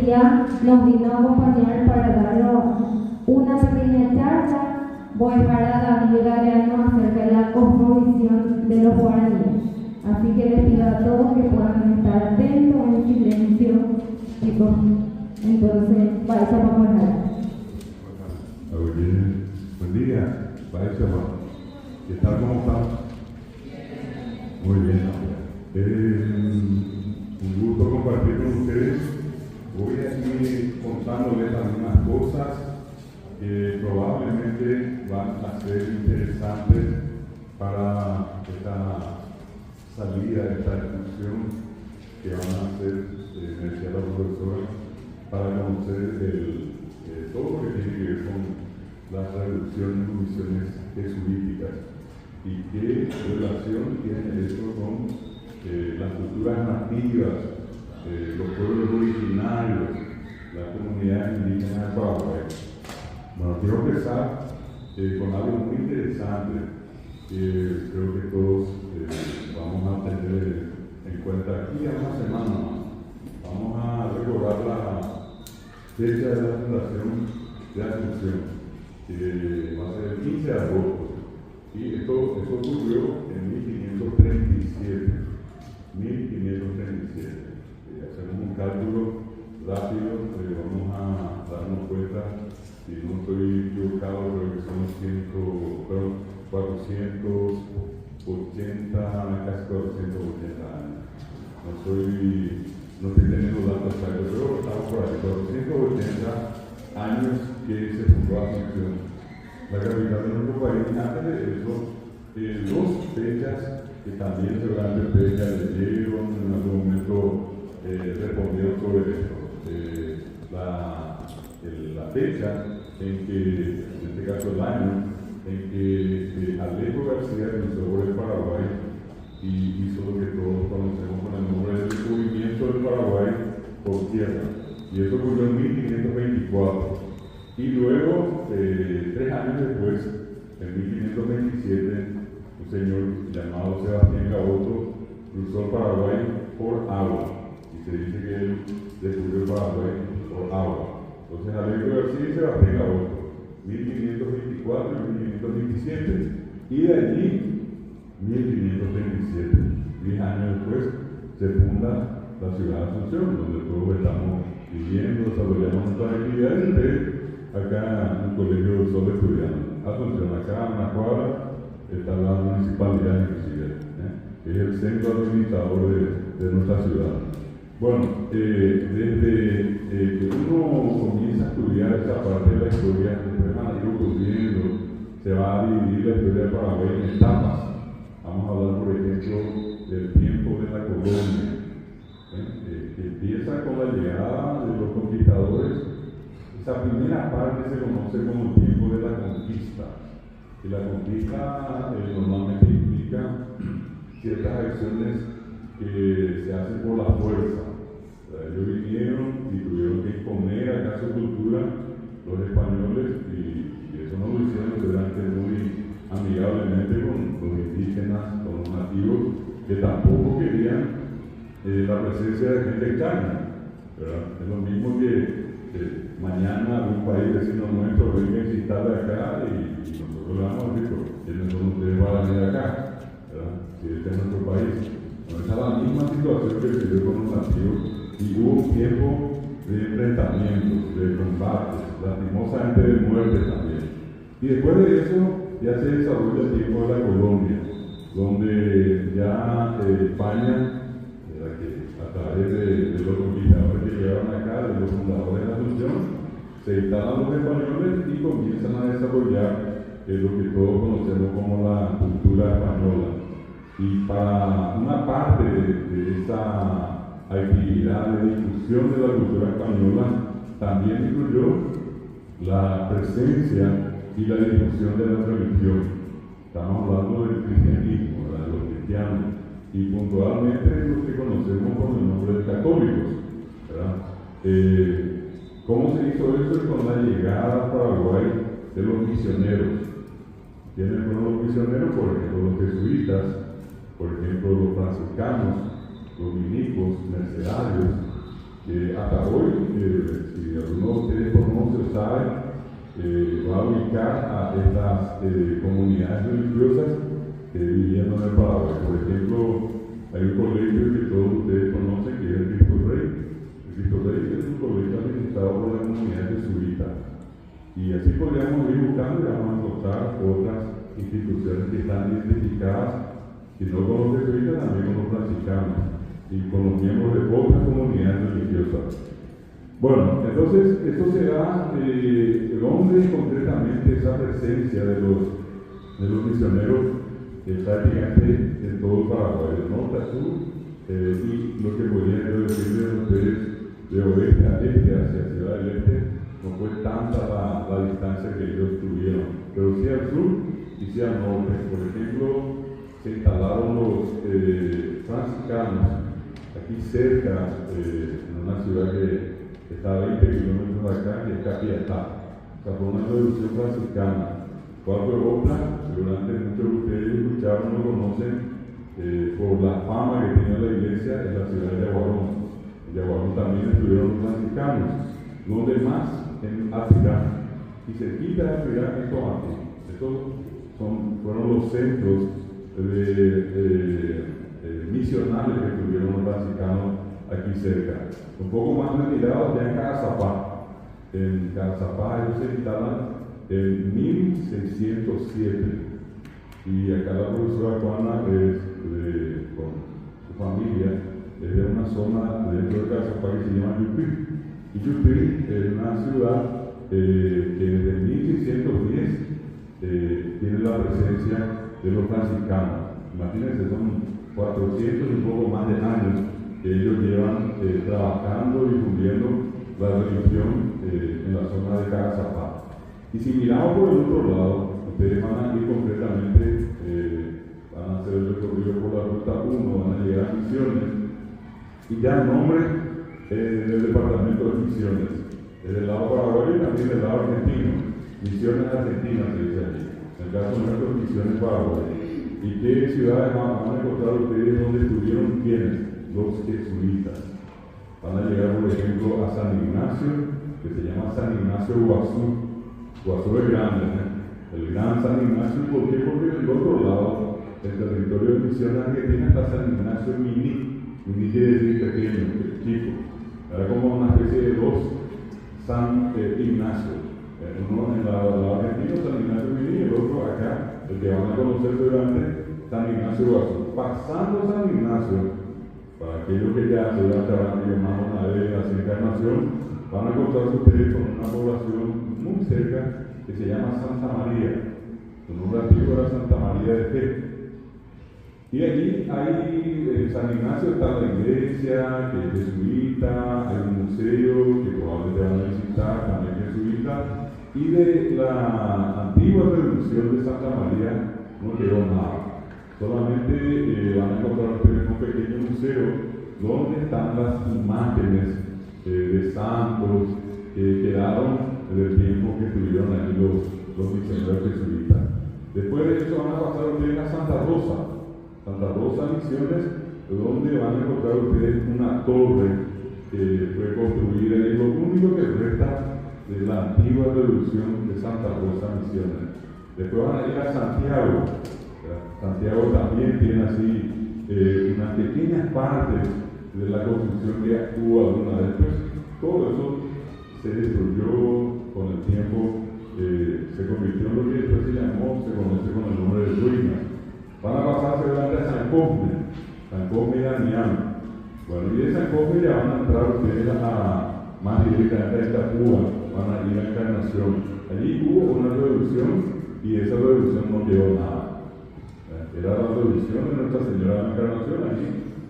día nos vino a acompañar para darnos una pequeña charla. Voy a dejar a David Galeano acerca de la cosmovisión de los guaraníes. Así que les pido a todos que puedan estar atentos en silencio. Entonces, vais a hablar. Buen día, ¿qué tal? ¿Cómo están? Muy bien. Un gusto compartir con ustedes. Voy a ir contándoles algunas cosas que probablemente van a ser interesantes para esta salida, esta discusión que van a hacer, me decía la profesora, para conocer todo lo que tiene que ver con las reducciones y misiones jesuíticas y qué relación tiene esto con las culturas nativas, los pueblos originarios, la comunidad indígena de Paraguay. Bueno, quiero empezar con algo muy interesante que creo que todos vamos a tener en cuenta aquí a una semana más. Vamos a recordar la fecha de la fundación de Asunción, que va a ser el 15 de agosto. Y esto ocurrió en 1537. 1537. Hacemos un cálculo rápido, vamos a darnos cuenta, si no estoy equivocado, creo que son 480, casi 480 años. No estoy teniendo datos exactos, pero estamos por ahí, 480 años que se fundó Asunción, la capital de nuestro país. Antes de eso, dos fechas que también seguramente ustedes ya leyeron, en algún momento respondieron sobre esto. La fecha en que, en este caso el año, en que Alejo García cruzó por el Paraguay y hizo lo que todos conocemos con el nombre del descubrimiento del Paraguay por tierra. Y eso ocurrió en 1524. Y luego, 3 años después, en 1527, un señor llamado Sebastián Gaboto cruzó el Paraguay por agua. Y se dice que él descubrió el Paraguay por agua. Entonces, Alejo García y Sebastián Gaboto, 1524 y 1527. Y de allí, 1527, 10 años después, se funda la ciudad de Asunción, donde todos estamos viviendo, desarrollamos nuestras actividades. Ustedes acá en el Colegio del Sol estudiando. Asunción, acá en una cuadra está la municipalidad inclusive, que es el centro administrador de nuestra ciudad. Bueno, desde que uno comienza a estudiar esa parte de la historia, después van a ir ocurriendo, se va a dividir la historia de Paraguay en etapas. Vamos a hablar, por ejemplo, del tiempo de la colonia, que empieza con la llegada de los conquistadores. Esa primera parte se conoce como el tiempo de la conquista. Y la conquista normalmente implica ciertas acciones que se hacen por la fuerza. Ellos vinieron y tuvieron que imponer acá su cultura, los españoles, y eso no lo hicieron durante muy amigablemente con los indígenas, con los nativos, que tampoco querían la presencia de gente extraña, ¿verdad? Es lo mismo que mañana un país vecino nuestro venga a instalar acá y nosotros le vamos a decir, ¿quiénes son ustedes para venir acá? ¿Verdad? Si este es nuestro país. No, esa es la misma situación que se dio con los nativos y hubo un tiempo de enfrentamientos, de combates, lastimosamente de muerte también. Y después de eso ya se desarrolla el tiempo de la colonia, donde ya España, a través de los conquistadores que llegaron acá, de los fundadores de la Asunción, se instalan los españoles y comienzan a desarrollar lo que todos conocemos como la cultura española. Y para una parte de esa actividad de difusión de la cultura española también incluyó la presencia y la difusión de la religión. Estamos hablando del cristianismo, de los cristianos, y puntualmente los que conocemos con el nombre de católicos, ¿verdad? ¿Cómo se hizo eso? Con la llegada a Paraguay de los misioneros. ¿Quiénes fueron los misioneros? Por ejemplo, los jesuitas, por ejemplo, los franciscanos, los dominicos, mercedarios, Hasta hoy, si alguno de ustedes conoce o sabe, va a ubicar a estas comunidades religiosas viviendo en el Paraguay. Por ejemplo, hay un colegio que todos ustedes conocen que es el Cristo Rey. El Cristo Rey es un colegio administrado por la comunidad jesuita. Y así podríamos ir buscando y vamos a encontrar otras instituciones que están identificadas, si no con los jesuitas, también con los franciscanos y con los miembros de otras comunidades religiosas. Bueno, entonces, esto se da donde concretamente esa presencia de los misioneros prácticamente en todo el Paraguay, de norte a sur, y lo que podría yo decirles a ustedes de oeste a este, hacia Ciudad del Este, no fue tanta la distancia que ellos tuvieron, pero sí al sur y sí al norte. Por ejemplo, se instalaron los franciscanos aquí cerca, en una ciudad que está a 20 kilómetros de acá, que es Capiatá. O sea, fue una revolución franciscana. ¿Cuál fue otra? Seguramente muchos de ustedes escucharon o conocen por la fama que tenía la iglesia en la ciudad de Yaguarón. En Yaguarón también estuvieron los franciscanos. ¿Dónde más? En Atirán. Y cerquita de Atirán es Tomatí. Estos fueron los centros misionales que tuvieron los franciscanos aquí cerca. Un poco más retirado ya en Carazapá. En Carazapá ellos se instalan en 1607. Y acá la profesora Juana con su familia es de una zona dentro de Carazapá que se llama Yupí. Y Yupí es una ciudad que desde 1610 tiene la presencia de los franciscanos. Imagínense, son 400 y un poco más de años que ellos llevan trabajando y difundiendo la religión en la zona de Carazapá. Y si miramos por el otro lado, ustedes van a ir concretamente, van a hacer el recorrido por la ruta 1, van a llegar a Misiones, y ya el nombre del departamento de Misiones, del lado paraguayo y también del lado argentino. Misiones Argentinas se dice allí, en el caso nuestro, Misiones Paraguay. ¿Y qué ciudades van a encontrar ustedes donde estuvieron quienes? Los jesuitas. Van a llegar, por ejemplo, a San Ignacio, que se llama San Ignacio Guazú. Guazú es grande, el gran San Ignacio. ¿Por qué? Porque del otro lado, el territorio de Misiones Argentina, está San Ignacio Mini. Mini quiere decir pequeño, chico. Era como una especie de dos San Ignacio. Uno en la Argentina, San Ignacio Mini, y el otro acá, el que van a conocer seguramente, San Ignacio Guazú. Pasando San Ignacio, para aquellos que ya se van llamando una vez a la encarnación, van a encontrarse ustedes con una población muy cerca que se llama Santa María. Su nombre antiguo era Santa María de Fe. Y allí en San Ignacio está la iglesia, que es jesuita, hay un museo que probablemente van a visitar, también jesuita, y de la antigua revolución de Santa María no quedó nada. Solamente van a encontrar ustedes un pequeño museo donde están las imágenes de santos que quedaron del tiempo que estuvieron aquí los misioneros jesuitas. Después de eso van a pasar ustedes a Santa Rosa Misiones, donde van a encontrar ustedes una torre que fue construida y es lo único que resta de la antigua revolución de Santa Rosa Misiones. Después van a ir a Santiago. Santiago también tiene así unas pequeñas partes de la construcción que actuó alguna vez. Pues, todo eso se destruyó con el tiempo, se convirtió en lo que después se conoce con el nombre de ruinas. Van a pasar seguramente a San Cosme y Damián. Bueno, y de San Cosme ya van a entrar ustedes más directamente a esta Cuba, van a ir a Encarnación. Allí hubo una revolución y esa revolución no quedó nada. Era la revolución de Nuestra Señora de la Encarnación, allí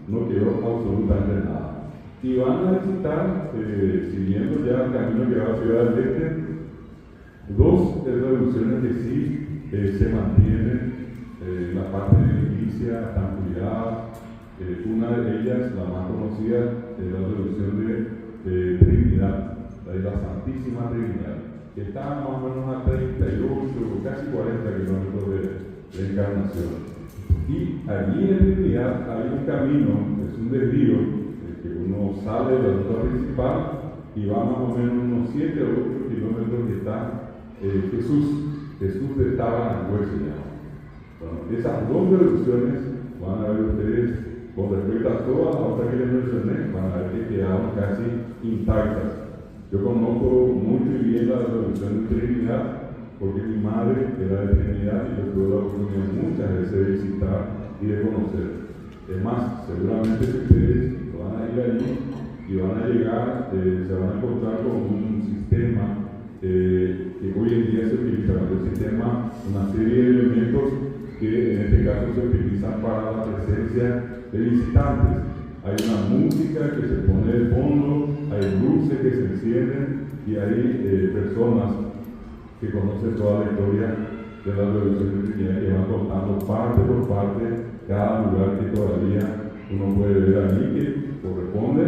no quedó absolutamente nada. Y van a visitar, siguiendo ya el camino que va a Ciudad del Este, dos revoluciones que sí se mantienen en la parte de la iglesia, están cuidadas. Una de ellas, la más conocida, es la revolución de Trinidad, la de la Santísima Trinidad, que está más o menos a 38, casi 40 kilómetros de Encarnación. Y allí en Trinidad hay un camino, es un desvío, que uno sale de la ruta principal y va más o menos unos 7 o 8 kilómetros que está Jesús de Tabanagüe se llama. Bueno, esas dos reducciones van a ver ustedes, con respecto a todas las otras que les mencioné, van a ver que quedaron casi intactas. Yo conozco muy bien la reducción de Trinidad, porque mi madre era de Trinidad y yo tuve la oportunidad muchas veces de visitar y de conocer. Es más, seguramente que ustedes van a ir allí y van a llegar, se van a encontrar con un sistema que hoy en día se utiliza, el sistema, una serie de elementos que en este caso se utilizan para la presencia de visitantes. Hay una música que se pone de fondo, hay luces que se encienden y hay personas que conocen toda la historia de la revolución de Trinidad que van contando parte por parte cada lugar que todavía uno puede ver allí que corresponde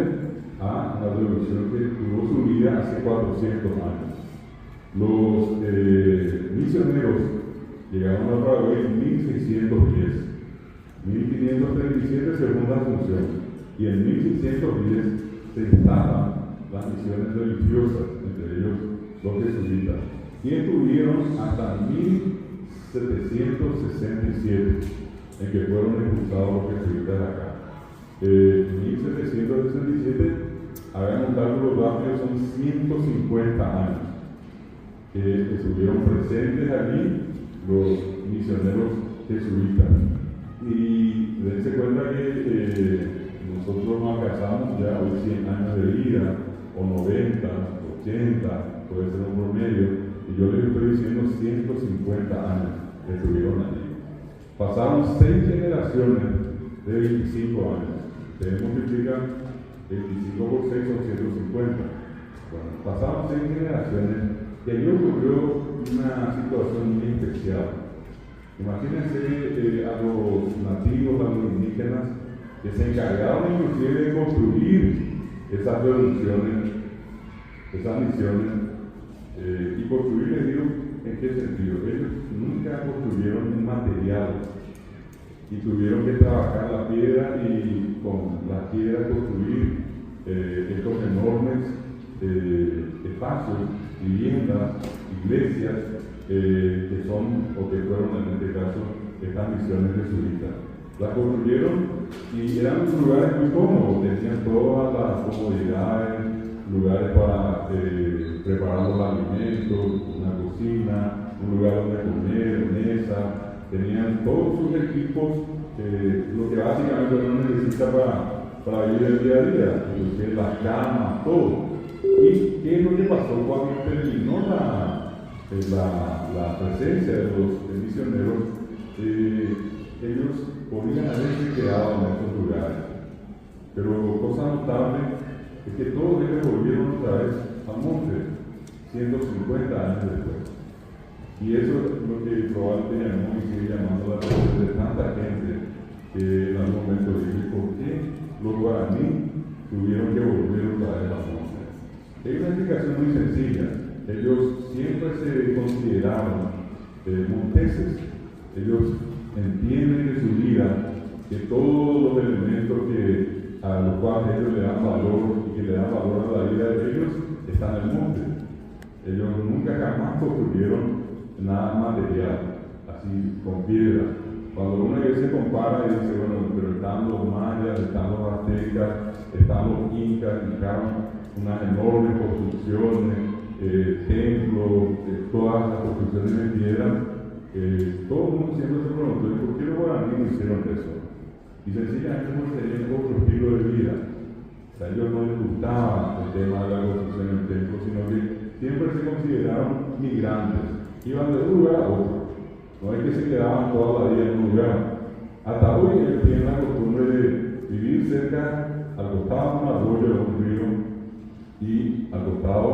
a la revolución que tuvo su vida hace 400 años. Los misioneros llegaron a Paraguay en 1610, 1537 segunda función, y en 1610 se instalan las misiones religiosas, entre ellos los jesuitas, y estuvieron hasta 1767, en que fueron expulsados los jesuitas de acá. En 1767, hagamos un cálculo rápido, son 150 años que estuvieron presentes allí los misioneros jesuitas. Y dense cuenta que nosotros nos casamos ya hoy 100 años de vida, o 90, 80, puede ser un promedio, y yo les estoy diciendo 150 años que estuvieron allí. Pasaron 6 generaciones de 25 años. Ustedes multiplican 25 por 6 son 150. Bueno, pasaron 6 generaciones y allí ocurrió una situación muy especial. Imagínense a los nativos, a los indígenas, que se encargaron inclusive de construir esas revoluciones, esas misiones, y construir, les digo, ¿en qué sentido? Ellos nunca construyeron en materiales y tuvieron que trabajar la piedra y con la piedra construir estos enormes espacios, viviendas, iglesias, que son o que fueron en este caso estas misiones jesuitas. Las construyeron y eran lugares muy cómodos, tenían todas las comodidades, lugares para preparar los alimentos, una cocina, un lugar donde comer, mesa, tenían todos sus equipos, lo que básicamente uno necesita para vivir el día a día, inclusive las camas, todo. ¿Y qué es lo que pasó cuando terminó la presencia de los misioneros? Ellos podrían haberse quedado en estos lugares, pero cosa notable es que todos ellos volvieron otra vez al monte 150 años después, y eso es lo que probablemente llamó y sigue llamando la atención de tanta gente que en algún momento dice: ¿por qué los guaraní tuvieron que volver otra vez al monte? Hay una explicación muy sencilla. Ellos siempre se consideraron monteses. Ellos entienden en su vida que todos los elementos a los cuales ellos le dan valor y que le dan valor a la vida de ellos están en el monte. Ellos nunca jamás construyeron nada material, así con piedra. Cuando uno se compara y dice, bueno, pero están los mayas, están los aztecas, están los incas, fijaron unas enormes construcciones, templos, todas las construcciones de piedra. Todo el mundo siempre se preguntó: ¿por qué los guaraníes hicieron eso? Y sencillamente no tenían otro estilo de vida. O sea, a ellos no les gustaba el tema de la construcción del templo, sino que siempre se consideraron migrantes. Iban de un lugar a otro. No es que se quedaban toda la vida en un lugar. Hasta hoy ellos tienen la costumbre de vivir cerca, al costado de un arroyo o un río, y al costado,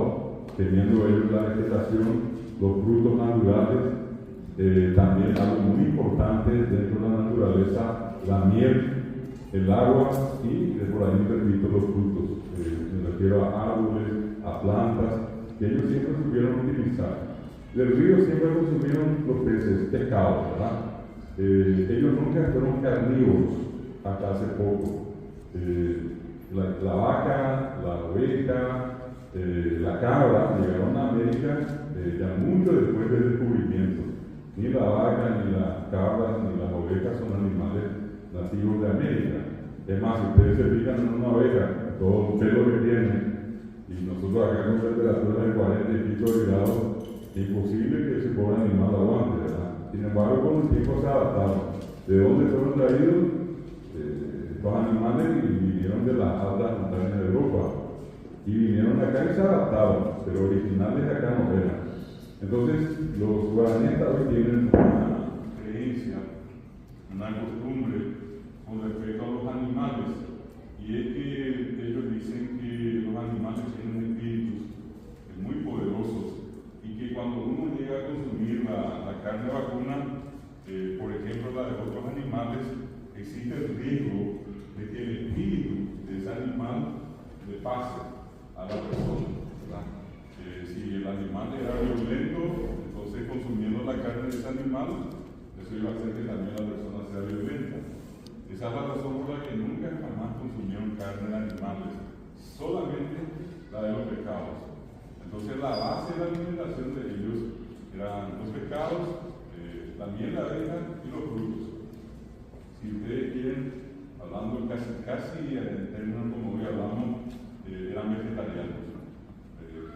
teniendo ellos la vegetación, los frutos naturales. También algo muy importante dentro de la naturaleza, la miel, el agua y por ahí repito los frutos. Me refiero a árboles, a plantas, que ellos siempre supieron utilizar. Del río siempre consumieron los peces, pescados, ¿verdad? Ellos nunca fueron carnívoros hasta hace poco. la vaca, la oveja, la cabra llegaron a América ya mucho después del descubrimiento. Ni la vaca, ni las cabras, ni las ovejas son animales nativos de América. Es más, si ustedes se fijan en una oveja, todo el pelo que tiene, y nosotros acá con temperaturas de 40 y pico de grados, imposible que ese pobre animal aguante, ¿verdad? Sin embargo, con el tiempo se adaptaron. ¿De dónde fueron traídos? Los animales vinieron de las altas montañas de Europa y vinieron acá y se adaptaron, pero originales de acá no eran. Entonces, los guaraníes hoy tienen una creencia, una costumbre con respecto a los animales, y es que ellos dicen que los animales tienen espíritus muy poderosos y que cuando uno llega a consumir la carne vacuna, por ejemplo la de otros animales, existe el riesgo de que el espíritu de ese animal le pase a la persona, ¿verdad? Si el animal era violento, entonces consumiendo la carne de ese animal, eso iba a hacer que también la persona sea violenta. Esa es la razón por la que nunca jamás consumieron carne de animales, solamente la de los pescados. Entonces la base de la alimentación de ellos eran los pescados, la miel, la abeja y los frutos. Si ustedes quieren, hablando casi en términos como hoy hablamos, eran vegetarianos.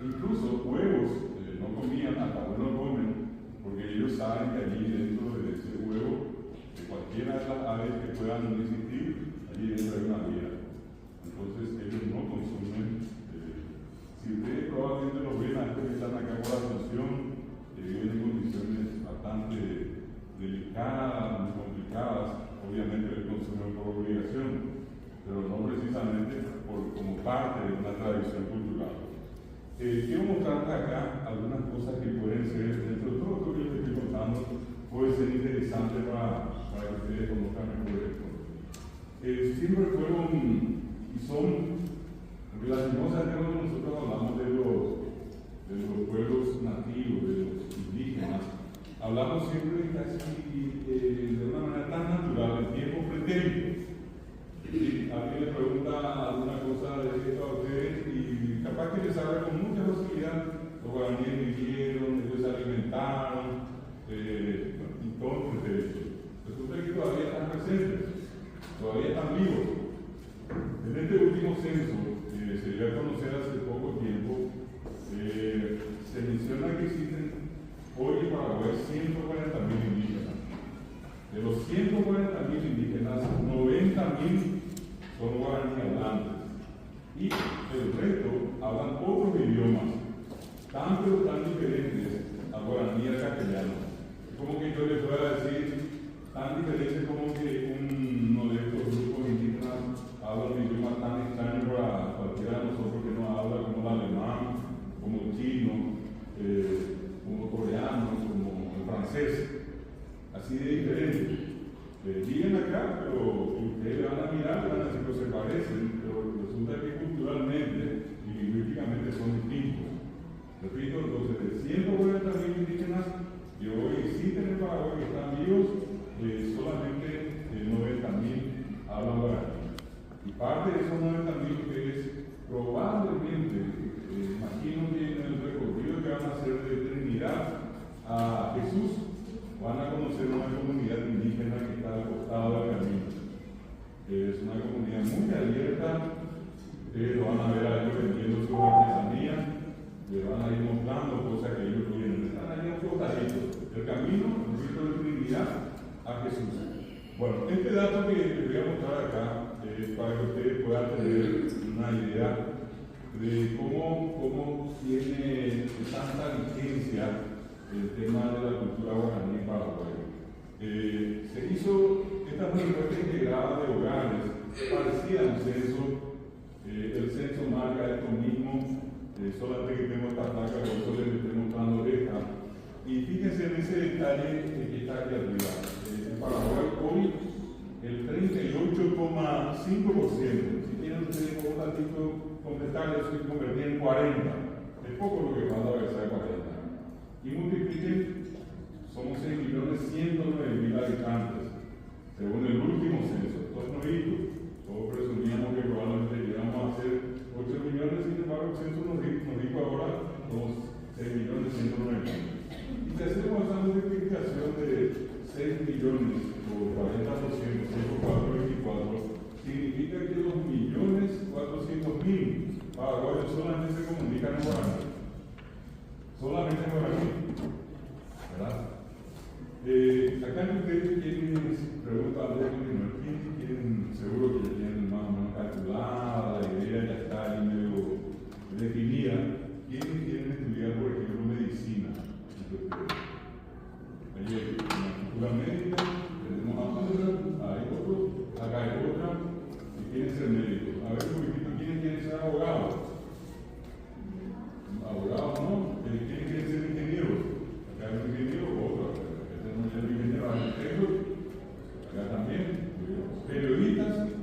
Incluso huevos no comían, hasta hoy no comen, porque ellos saben que allí dentro de ese huevo, de cualquiera de las aves que puedan existir, allí dentro hay una vida. Entonces ellos no consumen. Si ustedes probablemente los ven a estos que están acá por Asunción, viven en condiciones bastante delicadas, muy complicadas, obviamente el consumen por obligación, pero no precisamente como parte de una tradición cultural. Quiero mostrarles acá algunas cosas que pueden ser, dentro de todo lo que les estoy contando, puede ser interesante para que ustedes conozcan mejor esto. Siempre fueron y son, porque lastimosamente cuando nosotros hablamos de los pueblos nativos, de los indígenas, hablamos siempre casi de una manera tan natural, en tiempo pretérito. Si alguien le pregunta alguna cosa de esto a ustedes y capaz que les habla con mucha facilidad, los guaraníes vivieron, ellos se alimentaron, y todo pretérito. Resulta que todavía están presentes, todavía están vivos. En este último censo, se dio a conocer hace poco tiempo, se menciona que existen hoy en Paraguay 140.000 indígenas. De los 140.000 indígenas, 90.000 son guaraní hablantes y el resto hablan otros idiomas, tan pero tan diferentes al guaraní y al castellano. Es como que yo les pueda decir, tan diferentes como que uno de estos grupos indígenas habla un idioma tan extraño para cualquiera de nosotros que no habla, como el alemán, como el chino, como el coreano, como el francés, así de diferente. Viven acá, pero ustedes van a mirar, van a decir que se parecen, pero resulta que culturalmente y lingüísticamente son distintos. Repito, entonces, de 140.000 indígenas que hoy existen en Paraguay, que están vivos, solamente 90.000 hablan guaraní. Y parte de esos 90.000 ustedes probablemente, imagino que en el recorrido que van a hacer de Trinidad a Jesús, van a conocer una comunidad indígena que está al costado del camino. Es una comunidad muy abierta, ustedes lo van a ver a ellos vendiendo sus artesanías, les van a ir mostrando cosas que ellos tienen. Están ahí un costadito del camino, el rito de Trinidad, a Jesús. Bueno, este dato que les voy a mostrar acá es para que ustedes puedan tener una idea de cómo tiene tanta vigencia el tema de la cultura guaraní en Paraguay. Se hizo esta respuesta integrada de hogares, parecía un censo, el censo marca esto mismo, solamente que tengo esta placa, por eso les estoy mostrando esta. Y fíjense en ese detalle que está aquí arriba. En Paraguay hoy el 38,5%, si tienen ustedes un ratito contestar, eso se convertía en 40%, es poco lo que falta para que sea 40%. Y multipliquen, somos 6.109.000 habitantes, según el último censo. Entonces, todos presumíamos que probablemente llegamos 190. Y si hacemos esa multiplicación de 6 millones por 40%, 6 por 4, 24, significa que 2.400.000 paraguayos solamente se comunican en guaraní. Solamente en guaraní. ¿Verdad? Acá ustedes quieren preguntar algo continuo. ¿Quieren, seguro que ya tienen más o menos calculada, la idea ya está ahí medio definida? ¿Quiénes quieren estudiar, por ejemplo, medicina? Ahí hay una cultura médica, tenemos a otra, hay otro, acá hay otra, y quieren ser médicos. A ver, un poquito, ¿quiénes quieren ser abogados? Abogados, ¿no? ¿Quiénes quieren ser ingenieros? Acá hay un ingeniero, otro, acá tenemos ya un ingeniero arquitecto, acá también, periodistas,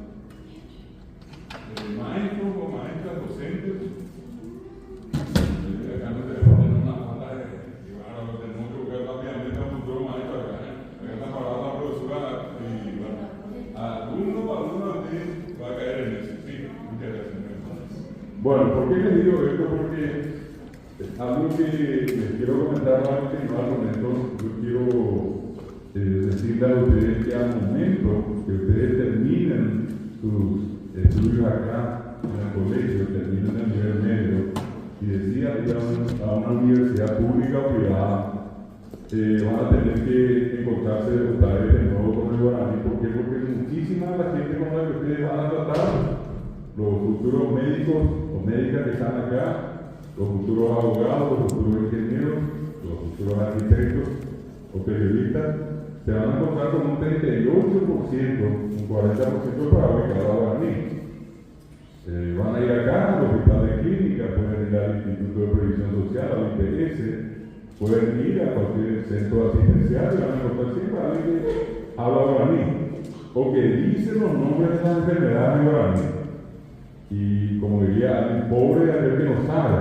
maestros o maestras, docentes. Acá no tenemos una falta de. Ahora tenemos que buscar rápidamente a un futuro maestro acá. Acá está parada la profesora y bueno, alguno para uno de ustedes va a caer en eso. Sí, muchas gracias. Bueno, ¿por qué les digo esto? Porque algo que les quiero comentar antes de continuar con esto, yo quiero decirle a ustedes que al momento que ustedes terminen sus estudios acá en el colegio, terminen el nivel medio y decidan ir a una universidad pública o privada, van a tener que encontrarse otra vez de nuevo con el guaraní. ¿Por qué? Porque muchísima de la gente con la que ustedes van a tratar, los futuros médicos o médicas que están acá, los futuros abogados, los futuros ingenieros, los futuros arquitectos o periodistas, se van a encontrar con un 38%, un 40% para becar guaraní. Van a ir acá al hospital de clínica, pueden ir al Instituto de Previsión Social, al IPS, pueden ir a cualquier centro asistencial y van a encontrar siempre a alguien que habla guaraní o que dice los nombres de las enfermedades en guaraní. Y como diría alguien pobre, aquel que no sabe,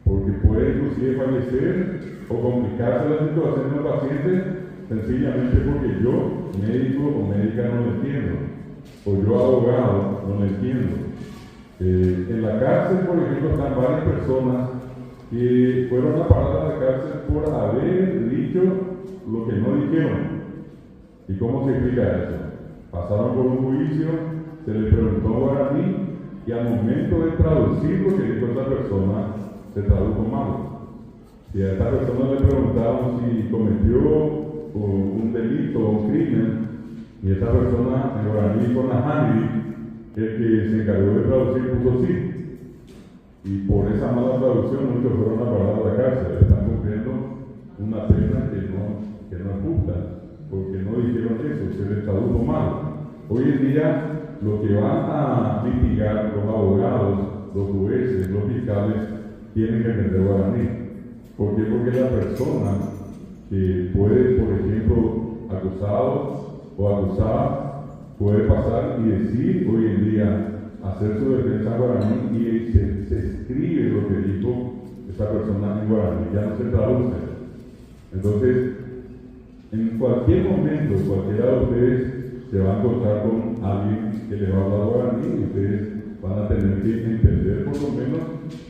porque puede inclusive fallecer o complicarse la situación del paciente sencillamente porque yo, médico o médica, no lo entiendo, o yo, abogado, no lo entiendo. En la cárcel, por ejemplo, están varias personas que fueron a parar a la cárcel por haber dicho lo que no dijeron. ¿Y cómo se explica eso? Pasaron por un juicio, se les preguntó guaraní y al momento de traducir lo que dijo esa persona, se tradujo mal. Si a esta persona le preguntaron si cometió un delito o un crimen, y esa persona en guaraní con la Handy, el que se encargó de traducir puso sí. Y por esa mala traducción muchos fueron a parar a la cárcel, están cumpliendo una pena que no es justa, porque no dijeron eso, se les tradujo mal. Hoy en día lo que van a litigar los abogados, los jueces, los fiscales, tienen que entender guaraní. ¿Por qué? Porque la persona que puede, por ejemplo, acusado o acusada, puede pasar y decir hoy en día, hacer su defensa en guaraní y se escribe lo que dijo esa persona en guaraní, ya no se traduce. Entonces, en cualquier momento, cualquiera de ustedes se va a encontrar con alguien que les va a hablar guaraní y ustedes van a tener que entender por lo menos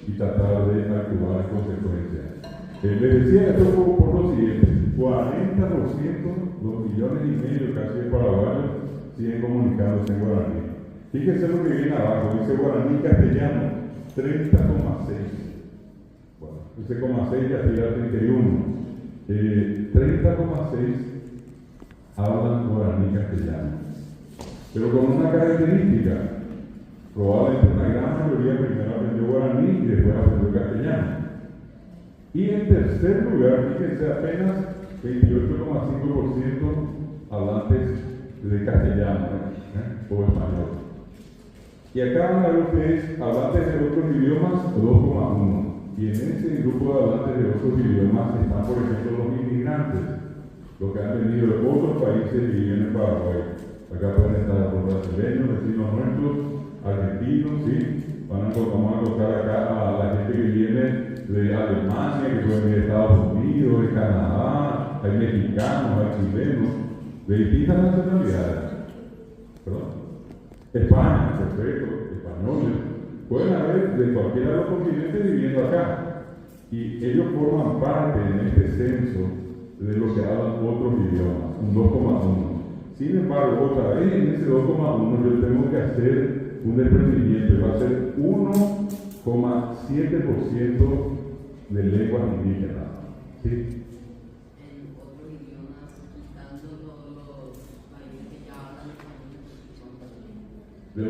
y tratar de actuar en consecuencia. Les decía esto por lo siguiente: 40%, 2,5 millones casi de paraguayos siguen comunicándose en guaraní. Fíjense lo que viene abajo, dice guaraní castellano, 30,6. Bueno, ese 0,6 ya tira 31. 30,6 hablan guaraní castellano. Pero con una característica, probablemente una gran mayoría primero aprendió guaraní y después aprendió castellano. Y en tercer lugar, fíjense, apenas 28,5% hablantes de castellano o español. Y acá van a ver ustedes hablantes de otros idiomas, 2,1. Y en ese grupo de hablantes de otros idiomas están, por ejemplo, los inmigrantes, los que han venido de otros países y viven en Paraguay. Acá pueden estar los brasileños, vecinos nuestros, argentinos, ¿sí? Vamos a colocar acá a la gente que viene de Alemania, que puede venir de Estados Unidos, de Canadá, hay mexicanos, hay chilenos, de distintas nacionalidades. ¿Perdón? España, perfecto, españoles. Pueden haber de cualquiera de los continentes viviendo acá. Y ellos forman parte en este censo de lo que hablan otros idiomas, un 2,1. Sin embargo, otra vez en ese 2,1 yo tengo que hacer un desprendimiento y va a ser 1,7% de lenguas indígenas. ¿Sí? En otros idiomas, quitando los países que ya hablan español, De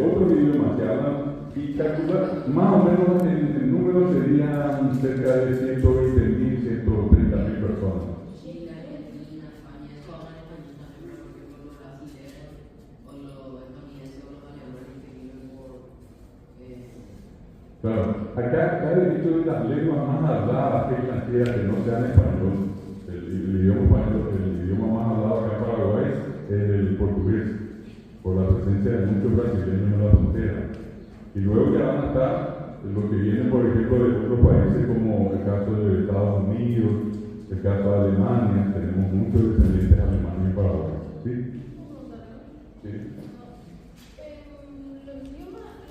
otros idiomas que hablan, y calcular, más o menos el número serían cerca de 120.000, 130.000 personas. Chile, Argentina, España, eso hablan español también, pero por ejemplo los brasileños o los estadounidenses o los alemanes que viven por... Claro, acá he dicho de las lenguas más habladas extranjeras que no sean español. El idioma español, el idioma más hablado acá en Paraguay es el portugués, por la presencia de muchos brasileños en la frontera. Y luego ya van a estar los que vienen, por ejemplo, de otros países como el caso de Estados Unidos, el caso de Alemania. Tenemos muchos descendientes alemanes en Paraguay. ¿Sí? Sí. Los idiomas,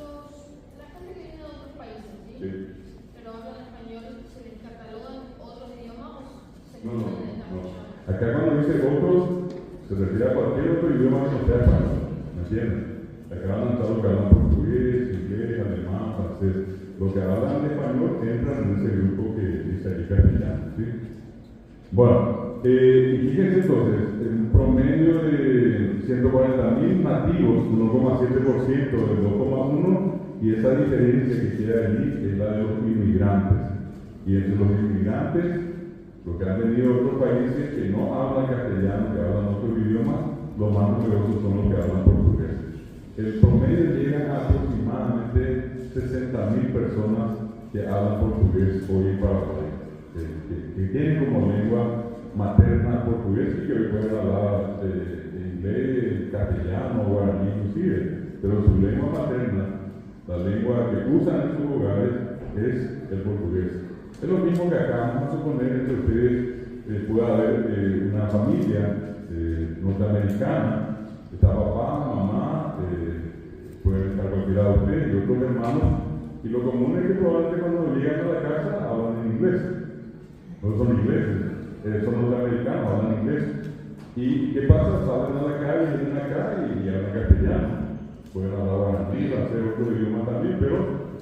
la gente que viene de otros países, ¿sí? Sí. Pero hablan español, ¿se les catalogan otros idiomas o se No. quedan en castellano? Acá cuando dice otros, se refiere a cualquier otro idioma que no sea español. ¿Me entienden? Acá van a estar los que hablan portugués, inglés, alemán, francés. Los que hablan español entran en ese grupo que dice aquí castellano. ¿Sí? Bueno, y fíjense entonces, en promedio de 140.000 nativos, 1,7% del 2,1%, y esa diferencia que queda allí es la de los inmigrantes. Y entre los inmigrantes, los que han venido de otros países que no hablan castellano, que hablan otros idiomas, los más numerosos son los que hablan portugués. El promedio llega a aproximadamente 60.000 personas que hablan portugués hoy en Paraguay, que tienen como lengua materna portugués y que hoy pueden hablar inglés, castellano, guaraní inclusive, pero su lengua materna, la lengua que usan en sus hogares, es el portugués. Es lo mismo que acá, vamos a suponer entre ustedes pueda haber una familia norteamericana, está papá, mamá, pueden estar cualquiera de ustedes y otros hermanos, y lo común es que probablemente cuando llegan a la casa hablan en inglés. No son ingleses, son norteamericanos, hablan inglés. ¿Y qué pasa? Salen a la calle, vienen acá y hablan castellano. Pueden hablar guaraní, hacer otro idioma también, pero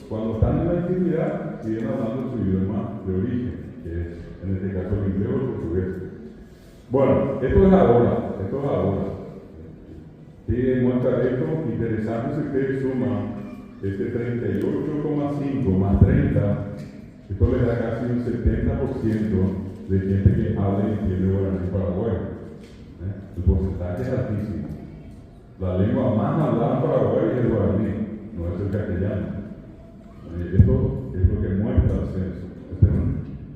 cuando están en la intimidad siguen hablando su idioma de origen, que es en este caso el inglés o el portugués. Bueno, esto es ahora. ¿Qué demuestra esto? Interesante si ustedes suman este 38,5 más 30, esto le da casi un 70% de gente que habla y entiende guaraní paraguayo. El porcentaje es altísimo. La lengua más hablada en Paraguay es el guaraní, no es el castellano. Esto es lo que muestra el censo.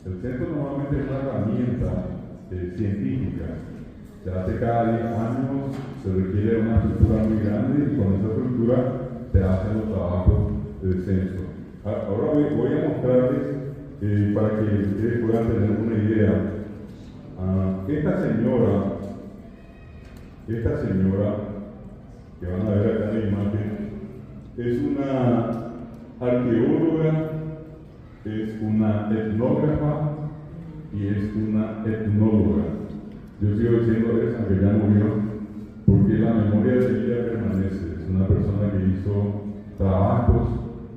El censo normalmente es una herramienta científica. Se hace cada 10 años, se requiere una estructura muy grande y con esa estructura se hacen los trabajos del censo. Ahora voy a mostrarles para que ustedes puedan tener una idea. Esta señora que van a ver acá en la imagen es una arqueóloga, es una etnógrafa y es una etnóloga. Yo sigo diciendo eso, aunque ya murió, porque la memoria de ella permanece. Es una persona que hizo trabajos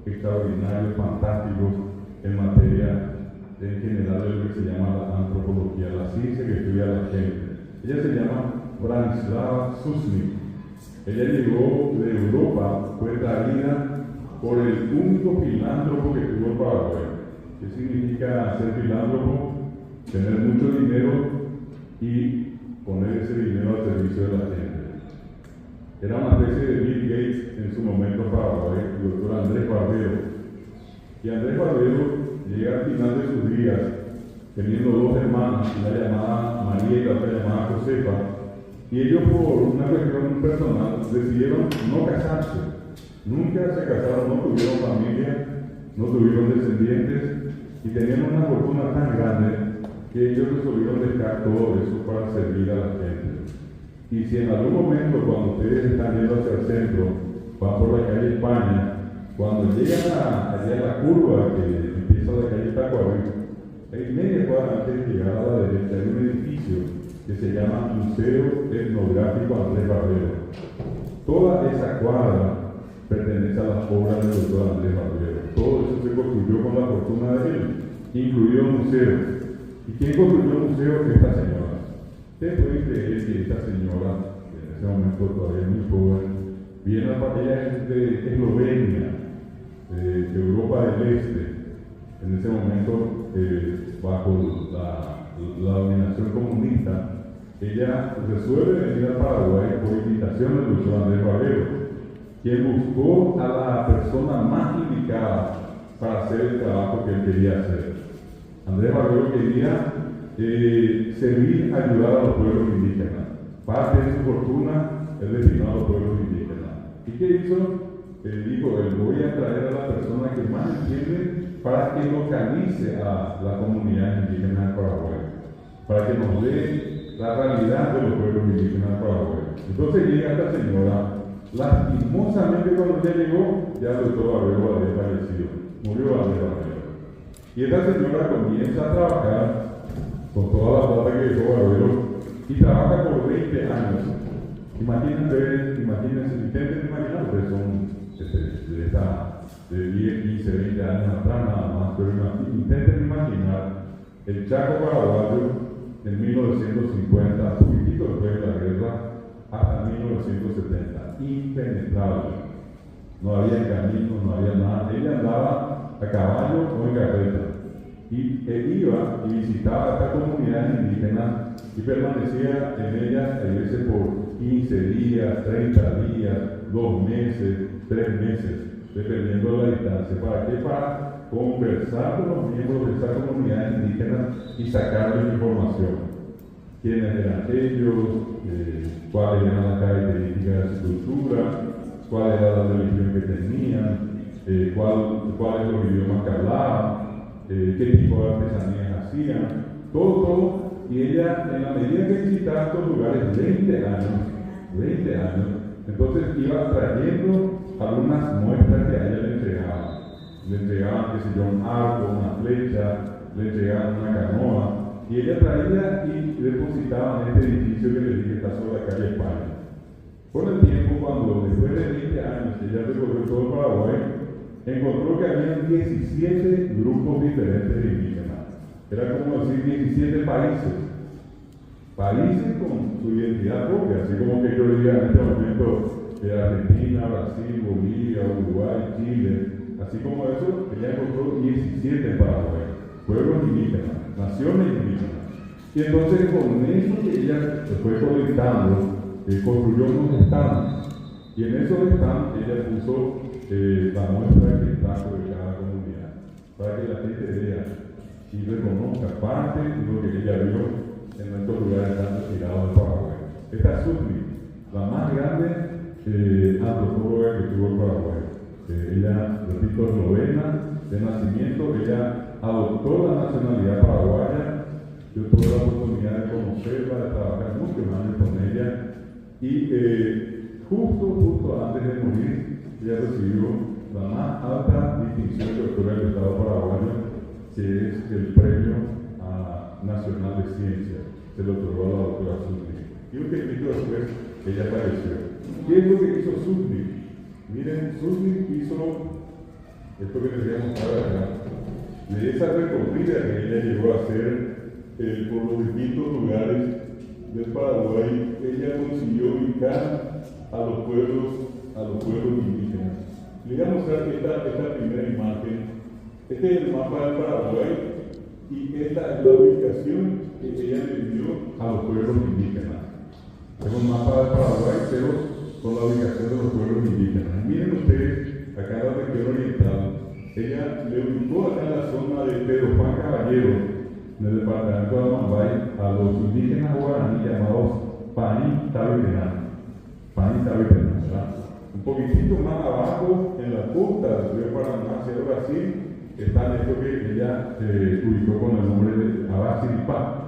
extraordinarios, fantásticos en materia en general de lo que se llama la antropología, la ciencia que estudia a la gente. Ella se llama Branislava Susnik. Ella llegó de Europa, fue traída por el único filántropo que tuvo el Paraguay. ¿Qué significa ser filántropo? Tener mucho dinero y poner ese dinero al servicio de la gente. Era una especie de Bill Gates en su momento en Paraguay, el doctor Andrés Barbero. Y Andrés Barbero llega al final de sus días teniendo dos hermanas, una llamada María y la otra llamada Josefa, y ellos por una cuestión personal decidieron no casarse. Nunca se casaron, no tuvieron familia, no tuvieron descendientes y tenían una fortuna tan grande que ellos resolvieron dejar todo eso para servir a la gente. Y si en algún momento, cuando ustedes están yendo hacia el centro, van por la calle España, cuando llegan allá a la curva que empieza la calle Tacuarí, cuadra antes de llegar a la derecha hay un edificio que se llama Museo Etnográfico Andrés Barbero. Toda esa cuadra pertenece a las obras del doctor Andrés Barbero. Todo eso se construyó con la fortuna de él, incluido el museo. ¿Y quién construyó el museo? Esta señora. Usted puede creer que esta señora, que en ese momento todavía muy joven, viene a ella es de Eslovenia, de Europa del Este. En ese momento, bajo la dominación comunista, ella resuelve venir al Paraguay por invitación del doctor Andrés Barbero, quien buscó a la persona más indicada para hacer el trabajo que él quería hacer. Andrés Barbero quería servir, ayudar a los pueblos indígenas. Parte de su fortuna él destinó a los pueblos indígenas. ¿Y qué hizo? Dijo, voy a traer a la persona que más entiende para que localice a la comunidad indígena de Paraguay, para que nos dé la realidad de los pueblos indígenas de Paraguay. Entonces llega esta señora, lastimosamente cuando ella llegó, ya el doctor Barbero había fallecido, murió Andrés Barbero. Y esta señora comienza a trabajar con toda la plata que dejó Barbero y trabaja por 20 años. Imagínense, intenten imaginar, ustedes son de 10, 15, 20 años atrás nada más, pero intenten imaginar el Chaco paraguayo en 1950, un poquitito después de la guerra, hasta 1970, impenetrable. No había caminos, no había nada. Ella andaba a caballo o en carreta. Y él iba y visitaba esta comunidad indígena y permanecía en ella a veces por 15 días, 30 días, 2 meses, 3 meses, dependiendo de la distancia. ¿Para qué? Para conversar con los miembros de esa comunidad indígena y sacarles información. ¿Quiénes eran ellos? ¿Cuáles eran las características de su cultura? ¿Cuál era la religión que tenían? ¿Cuáles los idiomas que hablaban? ¿Qué tipo de artesanías hacían? Todo. Y ella, en la medida que visitaba estos lugares, 20 años, entonces iba trayendo algunas muestras que a ella le entregaban. Le entregaban, qué sé yo, un arco, una flecha, le entregaban una canoa, y ella traía y depositaba en este edificio que les dije que está sobre la calle España. Con el tiempo, cuando después de 20 años ella recorrió todo el Paraguay, encontró que había 17 grupos diferentes de indígenas. Era como decir 17 países con su identidad propia, así como que yo diría en este momento Argentina, Brasil, Bolivia, Uruguay, Chile, así como eso, ella encontró 17 en Paraguay, pueblos indígenas, naciones indígenas. Y entonces con eso que ella se fue colectando, construyó unos stands, y en esos stands ella puso la muestra que trajo de cada comunidad, para que la gente vea y reconozca parte de lo que ella vio en nuestros lugares tan retirados de Paraguay. Esta es SUCNI, la más grande antropóloga que tuvo el Paraguay. Ella, repito, eslovena de nacimiento, ella adoptó la nacionalidad paraguaya. Yo tuve la oportunidad de conocerla, de trabajar muchos años con ella, y justo antes de morir, ella recibió la más alta distinción que otorga el Estado paraguayo, que es el Premio Nacional de Ciencia. Se lo otorgó a la doctora SUCNI. Y un tiempito después, ella falleció. ¿Qué es lo que hizo SUCNI? Miren, SUCNI hizo esto que les voy a mostrar acá. De esa recorrida que ella llegó a hacer por los distintos lugares del Paraguay, ella consiguió ubicar a los pueblos indígenas. Les voy a mostrar esta primera imagen. Este es el mapa del Paraguay y esta es la ubicación que ella le dio a los pueblos indígenas. Es un mapa del Paraguay, pero con la ubicación de los pueblos indígenas. Miren ustedes, acá en la región oriental, ella le ubicó acá en la zona de Pedro Juan Caballero, en el departamento de Amambay, a los indígenas guaraní llamados Paní Tabitenán, ¿verdad? Un poquitito más abajo, en la costa del río Paraná hacia el Brasil, está esto que ella ubicó con el nombre de Abasiripá.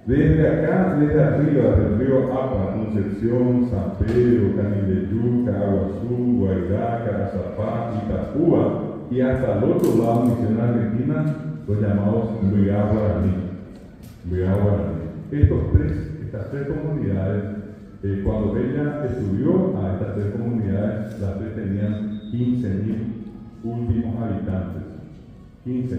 Desde acá, desde arriba del río Apa, Concepción, San Pedro, Canindeyú, Caguazú, Guairá, Carazapá, Itapúa, y hasta el otro lado, misión argentina, los llamados Luigá Guaraní. Estas tres comunidades, cuando ella estudió a estas tres comunidades, las tres tenían 15.000 últimos habitantes. 15.000.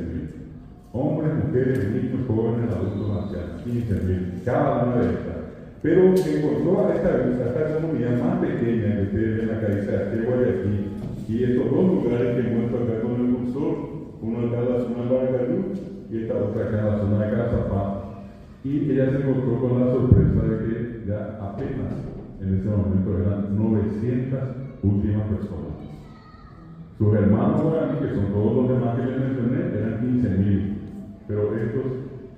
Hombres, mujeres, niños, jóvenes, adultos, ancianos. 15.000, cada una de estas. Pero encontró a esta comunidad más pequeña que ustedes ven acá, dice Achegua y aquí, y estos dos lugares que muestro acá con el cursor, uno acá en la zona de Baracalú y esta otra acá en la zona de Cazapá. Y ella se encontró con la sorpresa de que ya apenas en ese momento eran 900 últimas personas. Sus hermanos guaraní, que son todos los demás que les mencioné, eran 15.000, pero estos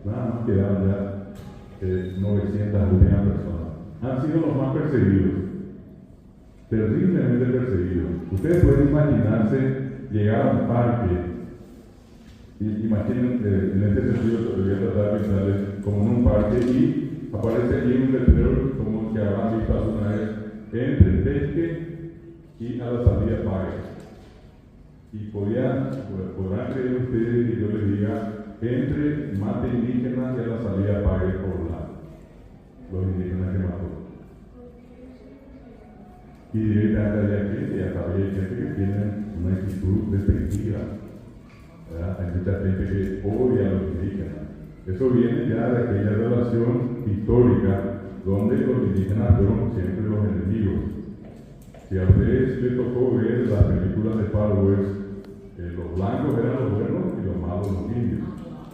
nada más quedaban ya 900 últimas personas. Han sido los más perseguidos, terriblemente perseguidos. Ustedes pueden imaginarse llegar a un parque, y imaginen, en este sentido, voy a tratar de pensarles como en un parque y aparece allí un letrero como que habrán visto alguna vez, entre Pesque y a la salida Pague. Y podrán creer ustedes que yo les diga entre mate indígena y a la salida Pague por los indígenas que mató. Y directamente allá aquí, ya sabía gente que tiene una actitud despectiva. Hay mucha gente que odia a los indígenas. Eso viene ya de aquella relación histórica donde los indígenas fueron siempre los enemigos. Si a ustedes les tocó ver las películas de Star Wars, los blancos eran los buenos y los malos los indios.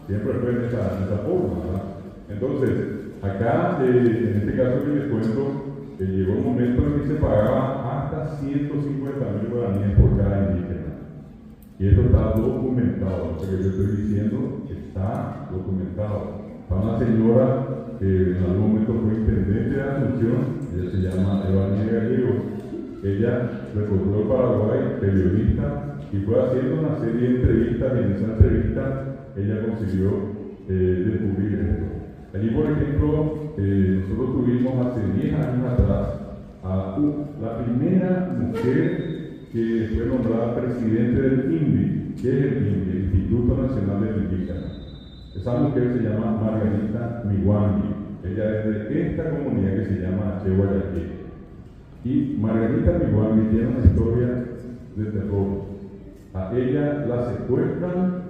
Siempre fue en esa forma, ¿verdad? Entonces, acá, en este caso que les cuento, llegó un momento en que se pagaba hasta 150.000 guaraníes por cada indígena. Y eso está documentado. Lo que yo estoy diciendo está documentado. Está una señora que en algún momento fue intendente de Asunción, ella se llama Evanía Gallegos. Ella recorrió el Paraguay, periodista, y fue haciendo una serie de entrevistas, y en esa entrevista ella consiguió descubrir esto. Allí, por ejemplo, nosotros tuvimos hace 10 años atrás a la primera mujer que fue nombrada presidente del INVI. ¿Qué es el INVI? El Instituto Nacional del Indígena. Esa mujer se llama Margarita Miwangi. Ella es de esta comunidad que se llama Achegua y aquí. Y Margarita Miwangi tiene una historia de terror. A ella la secuestran.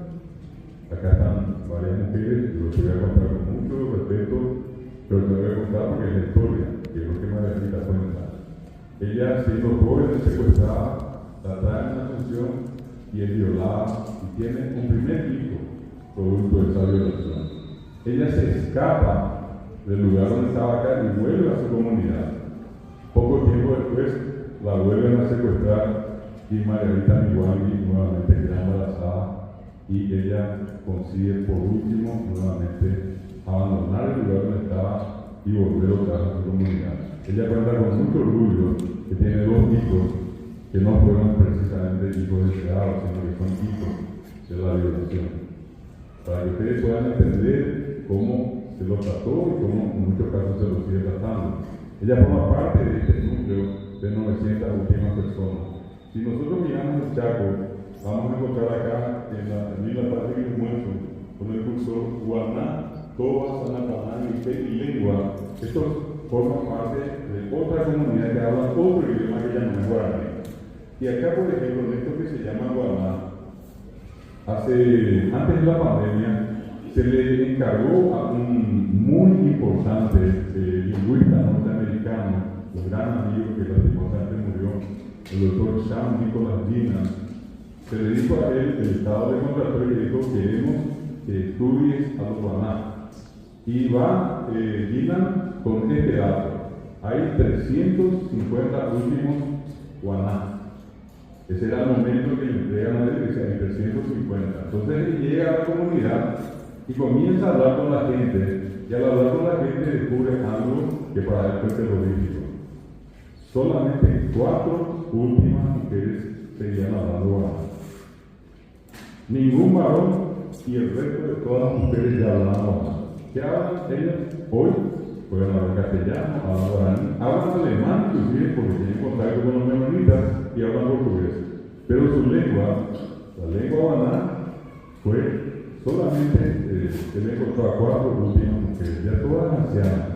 Acá están varias mujeres, yo les voy a contar con mucho respeto, pero te voy a contar porque es la historia, que es lo que Margarita cuenta. Ella, siendo joven, es secuestrada, la traen a Asunción y es violada y tiene un primer hijo producto de esa violación. Ella se escapa del lugar donde estaba acá y vuelve a su comunidad. Poco tiempo después la vuelven a secuestrar y Margarita Miwangi nuevamente queda embarazada y ella consigue por último nuevamente abandonar el lugar donde estaba y volver otra vez a su comunidad. Ella cuenta con mucho orgullo que tiene 2 hijos que no fueron precisamente hijos deseados, sino que son hijos de la violación. Para que ustedes puedan entender cómo se lo trató y cómo en muchos casos se lo sigue tratando. Ella forma parte de este núcleo de 900 últimas personas. Si nosotros miramos el Chaco, vamos a encontrar acá en la parte que les muestro con el cursor Guaná, Toba, Sanapaná, y Lengua. Estos forman parte de otra comunidad que habla otro idioma que llaman guaraní. Y acá, por ejemplo, en esto que se llama Guaná, antes de la pandemia, se le encargó a un muy importante lingüista norteamericano, un gran amigo que lastimosamente murió, el doctor Sean Nicholas Gina. Se le dijo a él, el estado de contrato, y le dijo: queremos que estudies a los guaná. Y va Gina con este dato: hay 350 últimos guaná. Ese era el momento que le entregan a él, que hay 350. Entonces él llega a la comunidad y comienza a hablar con la gente, y al hablar con la gente descubre algo que para él fue terrorífico. Solamente 4 últimas mujeres seguían hablando guaná. Ningún varón y el resto de todas las mujeres ya hablan guaná. ¿Qué hablan ellas hoy? Pueden hablar castellano, hablan guaraní, hablan alemán inclusive porque tienen contacto con los menonitas y hablan portugués. Pero su lengua, la lengua guaná fue solamente se le encontró a 4 últimas mujeres, ya todas ancianas.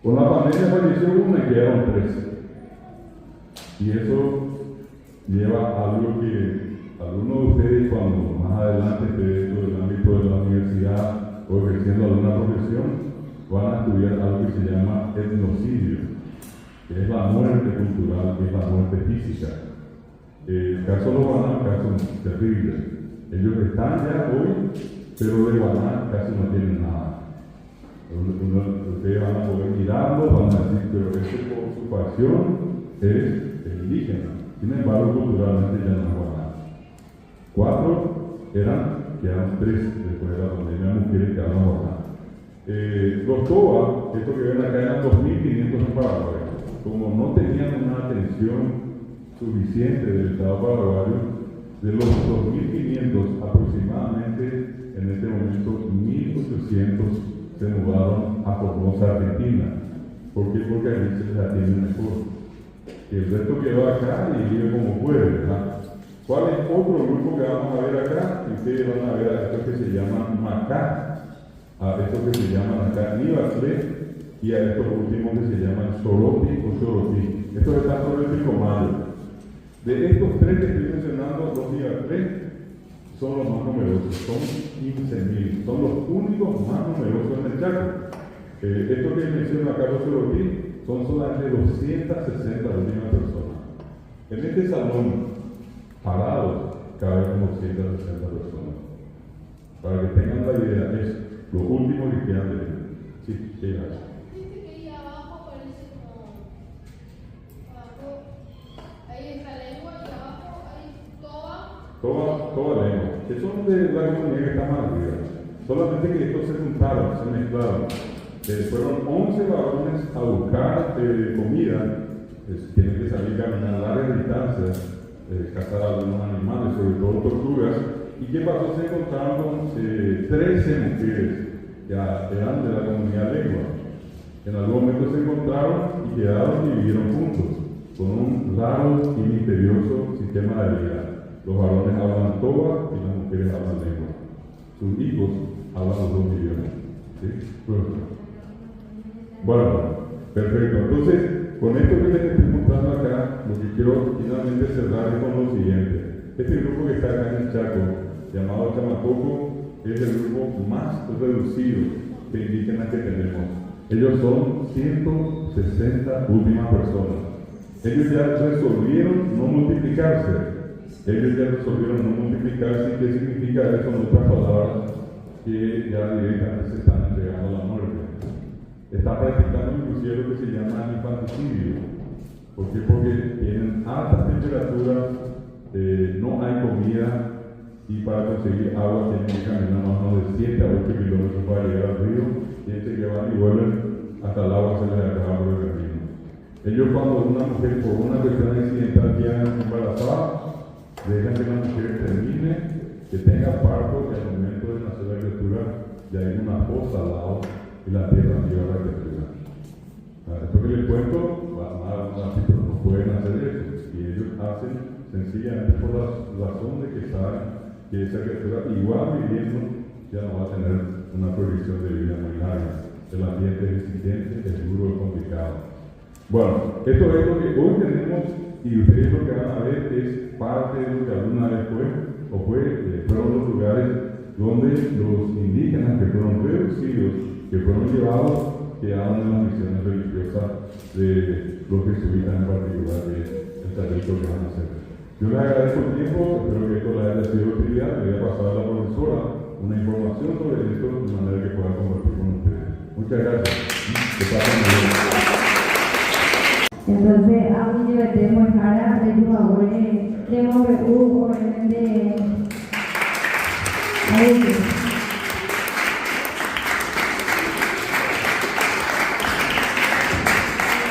Con la pandemia falleció una y quedaron 3. Y eso lleva a algo que algunos de ustedes, cuando más adelante esté dentro del ámbito de la universidad o ejerciendo alguna profesión, van a estudiar algo que se llama etnocidio, que es la muerte cultural, que es la muerte física. El caso de los guaná es un caso terrible. Ellos están ya hoy, pero de guaná casi no tienen nada. Ustedes van a poder mirarlo, van a decir, pero esa ocupación es indígena. Sin embargo, culturalmente ya no es guaná. 4 quedaron 3 después de la pandemia, mujeres que hablan guaná. Los toba, esto que ven acá, eran 2.500 en Paraguay. Como no tenían una atención suficiente del Estado paraguayo, de los 2.500 aproximadamente, en este momento 1.800 se mudaron a Formosa, Argentina. ¿Por qué? Porque allí se les atiende mejor. Y el resto quedó acá y vive como puede, ¿verdad? ¿Cuál es otro grupo que vamos a ver acá? Ustedes van a ver a estos que se llaman Macá, a estos que se llaman acá Nibacle, y a estos últimos que se llaman Soroti o Soroti. Estos están sobre el Pilcomayo. De estos 3 que estoy mencionando, los Nibacle son los más numerosos, son 15.000, son los únicos más numerosos en el Chaco. Estos que menciono acá, los Soroti, son solamente 260 últimas personas. En este salón, parados, caben como 160 personas. Para que tengan la idea, es lo último que quedan de ellos. Sí, ¿qué haces? Dice que ahí abajo parece como. Abajo. Ahí está la lengua y abajo hay Toda lengua. Que son de la comunidad que está más arriba. Solamente que estos se juntaron, se mezclaron. Fueron 11 varones a buscar comida. Tienen que salir a caminar largas distancias, cazar algunos animales, sobre todo tortugas. ¿Y qué pasó? Se encontraron con 13 mujeres que eran de la comunidad lengua. En algún momento se encontraron y quedaron y vivieron juntos, con un largo y misterioso sistema de vida. Los varones hablan toba y las mujeres hablan lengua. Sus hijos hablan los 2 idiomas. ¿Sí? Bueno, perfecto. Entonces, con esto que les estoy mostrando acá, lo que quiero finalmente cerrar es con lo siguiente. Este grupo que está acá en el Chaco, llamado Chamacoco, es el grupo más reducido de indígenas que tenemos. Ellos son 160 últimas personas. Ellos ya resolvieron no multiplicarse. Ellos ya resolvieron no multiplicarse. ¿Qué significa eso? En otras palabras, que ya directamente se están entregando a la muerte. Están practicando inclusive lo que se llama infanticidio. ¿Por qué? Porque tienen altas temperaturas, no hay comida, y para conseguir agua tienen que caminar más o menos de 7 a 8 kilómetros para llegar al río, y entre que van y vuelven hasta el agua se les acaba por el camino. Ellos, cuando una mujer por una cuestión accidental queda embarazada, dejan que la mujer termine, que tenga parto, que al momento de nacer la criatura ya hay una fosa al lado y la tierra lleva la criatura. Esto que les cuento, las no pueden hacer eso, y ellos hacen sencillamente por la razón de que saben que esa criatura, igual viviendo, ya no va a tener una proyección de vida muy larga. El ambiente es exigente, es duro, es complicado. Bueno, esto es lo que hoy tenemos, y ustedes lo que van a ver es parte de lo que alguna vez fueron los lugares donde los indígenas que fueron reducidos, que fueron llevados, quedaron en las misiones religiosas de los jesuitas en particular, que es el trayecto que van a hacer. Yo les agradezco el tiempo, espero que esto les haya sido de utilidad. Le voy a pasar a la profesora una información sobre esto de manera que pueda compartir con ustedes. Muchas gracias. Que pasen muy bien. Entonces, a mí me temo en cara de tu favor,